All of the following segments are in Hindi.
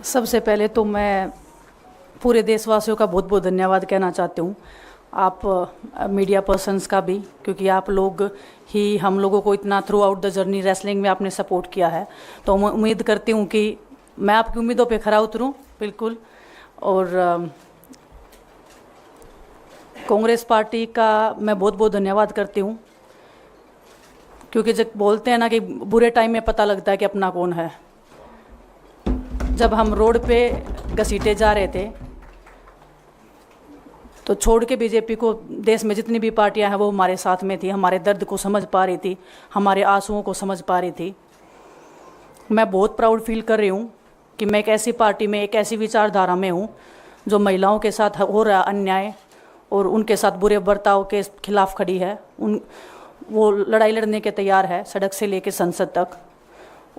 सबसे पहले तो मैं पूरे देशवासियों का बहुत बहुत धन्यवाद कहना चाहती हूँ, आप मीडिया पर्सन्स का भी, क्योंकि आप लोग ही हम लोगों को इतना through out the journey wrestling में आपने सपोर्ट किया है। तो मैं उम्मीद करती हूँ कि मैं आपकी उम्मीदों पे खरा उतरूँ बिल्कुल। और कांग्रेस पार्टी का मैं बहुत बहुत धन्यवाद करती हूँ, क्योंकि जब बोलते हैं ना कि बुरे टाइम में पता लगता है कि अपना कौन है। जब हम रोड पे घसीटे जा रहे थे तो छोड़ के बीजेपी को देश में जितनी भी पार्टियां हैं वो हमारे साथ में थी, हमारे दर्द को समझ पा रही थी, हमारे आंसुओं को समझ पा रही थी। मैं बहुत प्राउड फील कर रही हूँ कि मैं एक ऐसी पार्टी में, एक ऐसी विचारधारा में हूँ जो महिलाओं के साथ हो रहा अन्याय और उनके साथ बुरे बर्ताव के खिलाफ खड़ी है। वो लड़ाई लड़ने के तैयार है, सड़क से लेकर संसद तक।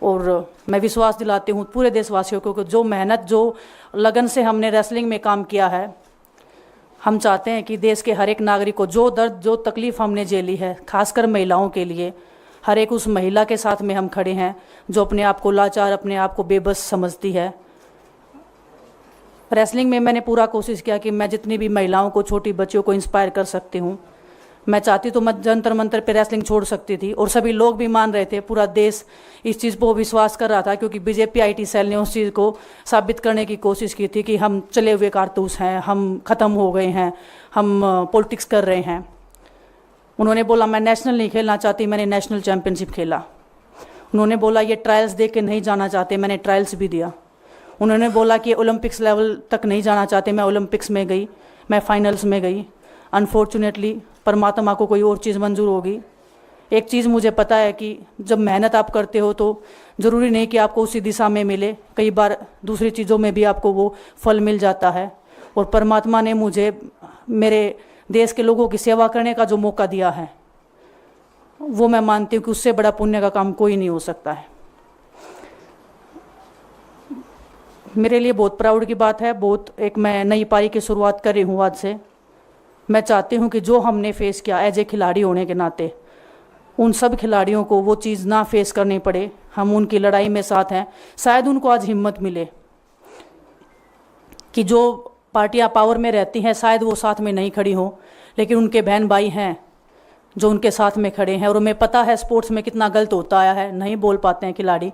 और मैं विश्वास दिलाती हूँ पूरे देशवासियों को कि जो मेहनत, जो लगन से हमने रेसलिंग में काम किया है, हम चाहते हैं कि देश के हर एक नागरिक को जो दर्द, जो तकलीफ़ हमने झेली है, खासकर महिलाओं के लिए, हर एक उस महिला के साथ में हम खड़े हैं जो अपने आप को लाचार, अपने आप को बेबस समझती है। रेसलिंग में मैंने पूरा कोशिश किया कि मैं जितनी भी महिलाओं को, छोटी बच्चियों को इंस्पायर कर सकती हूँ। मैं चाहती तो मैं जंतर मंतर पे रेसलिंग छोड़ सकती थी, और सभी लोग भी मान रहे थे, पूरा देश इस चीज़ को विश्वास कर रहा था, क्योंकि बीजेपी आईटी सेल ने उस चीज़ को साबित करने की कोशिश की थी कि हम चले हुए कारतूस हैं, हम ख़त्म हो गए हैं, हम पॉलिटिक्स कर रहे हैं। उन्होंने बोला मैं नेशनल नहीं खेलना चाहती, मैंने नेशनल चैम्पियनशिप खेला। उन्होंने बोला ये ट्रायल्स दे के नहीं जाना चाहते, मैंने ट्रायल्स भी दिया। उन्होंने बोला कि ओलंपिक्स लेवल तक नहीं जाना चाहते, मैं ओलंपिक्स में गई, मैं फाइनल्स में गई। अनफॉर्चुनेटली परमात्मा को कोई और चीज़ मंजूर होगी। एक चीज़ मुझे पता है कि जब मेहनत आप करते हो तो ज़रूरी नहीं कि आपको उसी दिशा में मिले, कई बार दूसरी चीज़ों में भी आपको वो फल मिल जाता है। और परमात्मा ने मुझे मेरे देश के लोगों की सेवा करने का जो मौका दिया है, वो मैं मानती हूँ कि उससे बड़ा पुण्य का काम कोई नहीं हो सकता है। मेरे लिए बहुत प्राउड की बात है, बहुत एक मैं नई पारी की शुरुआत कर रही हूँ आज से। मैं चाहती हूँ कि जो हमने फेस किया एज ए खिलाड़ी होने के नाते, उन सब खिलाड़ियों को वो चीज़ ना फेस करनी पड़े। हम उनकी लड़ाई में साथ हैं। शायद उनको आज हिम्मत मिले कि जो पार्टियां पावर में रहती हैं शायद वो साथ में नहीं खड़ी हों, लेकिन उनके बहन भाई हैं जो उनके साथ में खड़े हैं। और हमें पता है स्पोर्ट्स में कितना गलत होता आया है, नहीं बोल पाते हैं खिलाड़ी।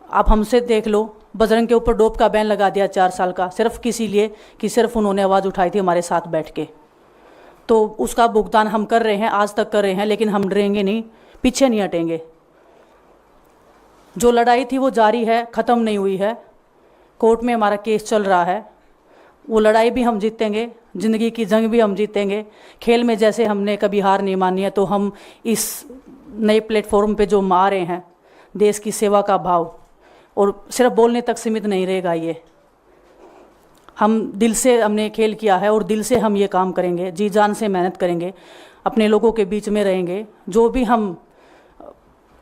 आप हमसे देख लो, बजरंग के ऊपर डोप का बैन लगा दिया 4 साल का, सिर्फ किसी लिए कि सिर्फ उन्होंने आवाज़ उठाई थी हमारे साथ बैठ के। तो उसका भुगतान हम कर रहे हैं, आज तक कर रहे हैं, लेकिन हम डरेंगे नहीं, पीछे नहीं हटेंगे। जो लड़ाई थी वो जारी है, ख़त्म नहीं हुई है। कोर्ट में हमारा केस चल रहा है, वो लड़ाई भी हम जीतेंगे, ज़िंदगी की जंग भी हम जीतेंगे। खेल में जैसे हमने कभी हार नहीं मानी है, तो हम इस नए प्लेटफॉर्म पे जो आ रहे हैं, देश की सेवा का भाव, और सिर्फ बोलने तक सीमित नहीं रहेगा ये। हम दिल से हमने खेल किया है और दिल से हम ये काम करेंगे, जी जान से मेहनत करेंगे, अपने लोगों के बीच में रहेंगे। जो भी हम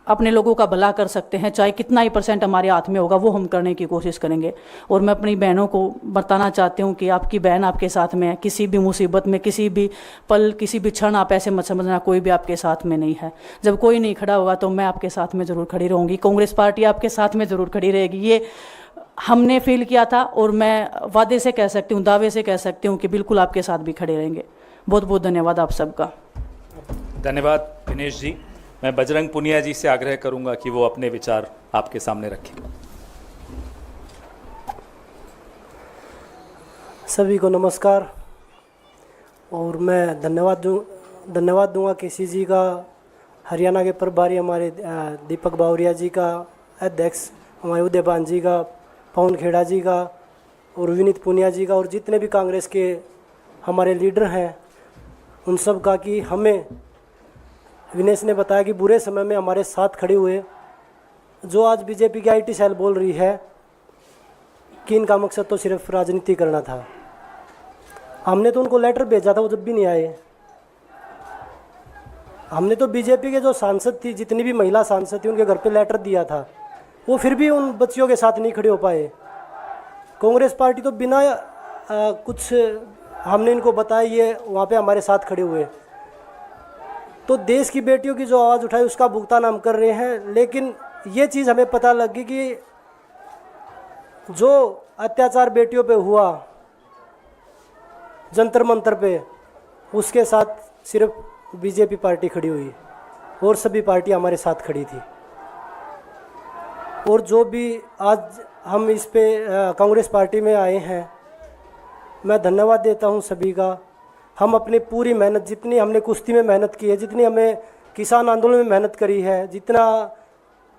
अपने लोगों का भला कर सकते हैं, चाहे कितना ही % हमारे हाथ में होगा, वो हम करने की कोशिश करेंगे। और मैं अपनी बहनों को बताना चाहती हूँ कि आपकी बहन आपके साथ में है। किसी भी मुसीबत में, किसी भी पल, किसी भी क्षण आप ऐसे मत समझना कोई भी आपके साथ में नहीं है। जब कोई नहीं खड़ा होगा तो मैं आपके साथ में ज़रूर खड़ी रहूँगी, कांग्रेस पार्टी आपके साथ में ज़रूर खड़ी रहेगी। ये हमने फील किया था, और मैं वादे से कह सकती हूँ, दावे से कह सकती हूँ कि बिल्कुल आपके साथ भी खड़े रहेंगे। बहुत बहुत धन्यवाद आप सबका। धन्यवाद दिनेश जी। मैं बजरंग पुनिया जी से आग्रह करूंगा कि वो अपने विचार आपके सामने रखें। सभी को नमस्कार। और मैं धन्यवाद दूंगा केसी जी का, हरियाणा के प्रभारी हमारे दीपक बावरिया जी का, अध्यक्ष हमारे उदयपान जी का, पवन खेड़ा जी का, और विनीत पुनिया जी का, और जितने भी कांग्रेस के हमारे लीडर हैं उन सब का, कि हमें विनेश ने बताया कि बुरे समय में हमारे साथ खड़े हुए। जो आज बीजेपी की आईटी सेल बोल रही है कि इनका मकसद तो सिर्फ राजनीति करना था, हमने तो उनको लेटर भेजा था, वो जब भी नहीं आए। हमने तो बीजेपी के जो सांसद थी, जितनी भी महिला सांसद थी, उनके घर पे लेटर दिया था, वो फिर भी उन बच्चियों के साथ नहीं खड़े हो पाए। कांग्रेस पार्टी तो बिना कुछ हमने इनको बताया ये वहाँ पे हमारे साथ खड़े हुए। तो देश की बेटियों की जो आवाज़ उठाई उसका भुगतान हम कर रहे हैं। लेकिन ये चीज़ हमें पता लग गई कि जो अत्याचार बेटियों पे हुआ जंतर मंतर पे, उसके साथ सिर्फ बीजेपी पार्टी खड़ी हुई और सभी पार्टी हमारे साथ खड़ी थी। और जो भी आज हम इस पे कांग्रेस पार्टी में आए हैं, मैं धन्यवाद देता हूं सभी का। हम अपनी पूरी मेहनत, जितनी हमने कुश्ती में मेहनत की है, जितनी हमें किसान आंदोलन में मेहनत करी है, जितना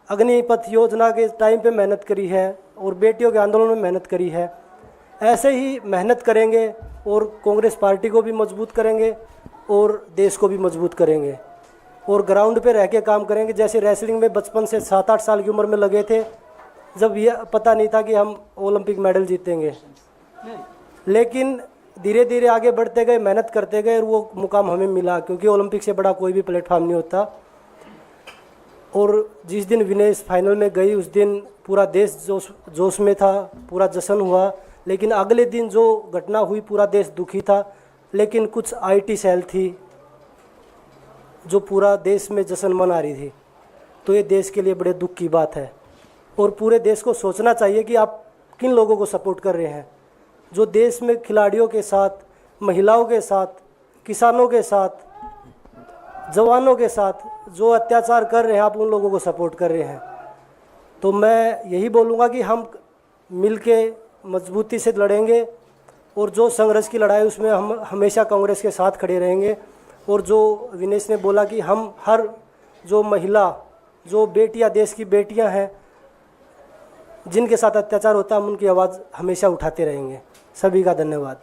अग्निपथ योजना के टाइम पे मेहनत करी है और बेटियों के आंदोलन में मेहनत करी है, ऐसे ही मेहनत करेंगे और कांग्रेस पार्टी को भी मजबूत करेंगे और देश को भी मजबूत करेंगे और ग्राउंड पे रह के काम करेंगे। जैसे रेसलिंग में बचपन से 7-8 साल की उम्र में लगे थे, जब यह पता नहीं था कि हम ओलंपिक मेडल जीतेंगे, लेकिन धीरे धीरे आगे बढ़ते गए, मेहनत करते गए और वो मुकाम हमें मिला, क्योंकि ओलंपिक से बड़ा कोई भी प्लेटफॉर्म नहीं होता। और जिस दिन विनेश फाइनल में गई, उस दिन पूरा देश जोश में था, पूरा जश्न हुआ। लेकिन अगले दिन जो घटना हुई, पूरा देश दुखी था। लेकिन कुछ आईटी सेल थी जो पूरा देश में जश्न मना रही थी, तो ये देश के लिए बड़े दुख की बात है। और पूरे देश को सोचना चाहिए कि आप किन लोगों को सपोर्ट कर रहे हैं। जो देश में खिलाड़ियों के साथ, महिलाओं के साथ, किसानों के साथ, जवानों के साथ जो अत्याचार कर रहे हैं, आप उन लोगों को सपोर्ट कर रहे हैं। तो मैं यही बोलूँगा कि हम मिलके मजबूती से लड़ेंगे और जो संघर्ष की लड़ाई, उसमें हम हमेशा कांग्रेस के साथ खड़े रहेंगे। और जो विनेश ने बोला कि हम हर जो महिला, जो बेटियां, देश की बेटियां हैं जिनके साथ अत्याचार होता है, हम उनकी आवाज़ हमेशा उठाते रहेंगे। सभी का धन्यवाद।